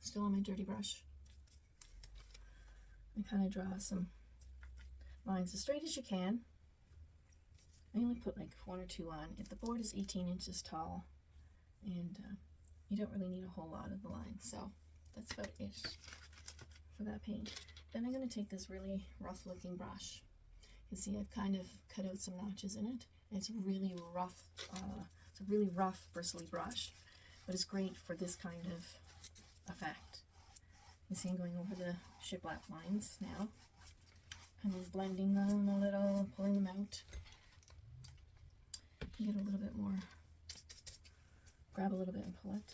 still on my dirty brush. And kind of draw some lines as straight as you can. I only put like 1 or 2 on. If the board is 18 inches tall, and you don't really need a whole lot of the lines, so that's about it for that paint. Then I'm going to take this really rough looking brush. You can see I've kind of cut out some notches in it, and it's really rough. It's a really rough bristly brush, but it's great for this kind of effect. You see I'm going over the shiplap lines now, kind of blending them a little, pulling them out. You get a little bit more, grab a little bit and pull it.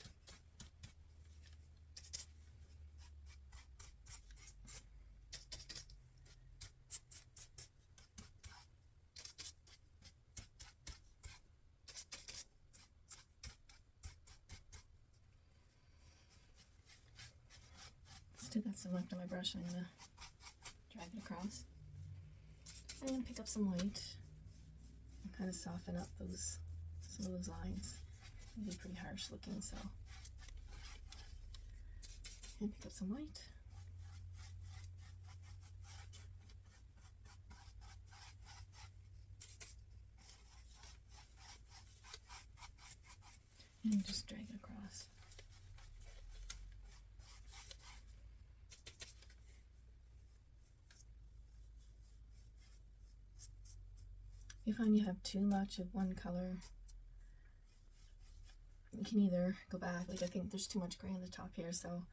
Still got some left on my brush. I'm going to drag it across and pick up some white and kind of soften up some of those lines. They'll be pretty harsh looking, so. And pick up some white. And just drag it across. If you find you have too much of one color, you can either go back, like I think there's too much gray on the top here, so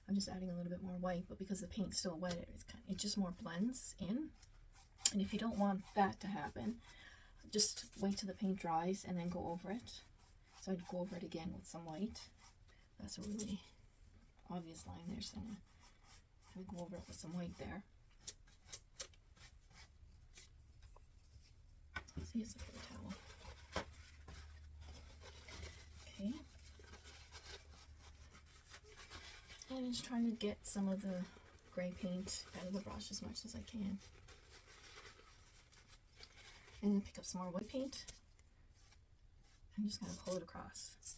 I'm just adding a little bit more white, but because the paint's still wet, it just more blends in. And if you don't want that to happen, just wait till the paint dries and then go over it. So I'd go over it again with some white. That's a really obvious line there, so I'm going to go over it with some white there. See, it's a paper towel. Okay. I'm just trying to get some of the gray paint out of the brush as much as I can. And then pick up some more white paint. I'm just going to pull it across.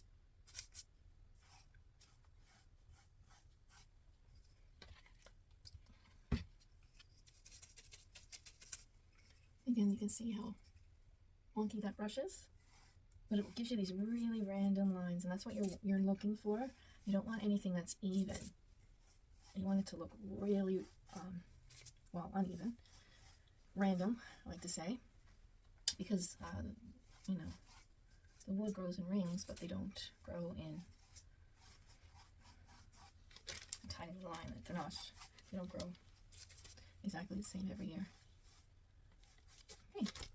Again, you can see how wonky that brush is, but it gives you these really random lines, and that's what you're looking for. You don't want anything that's even. You want it to look really, well, uneven, random, I like to say, because, you know, the wood grows in rings, but they don't grow in a tiny little line. They don't grow exactly the same every year. Okay.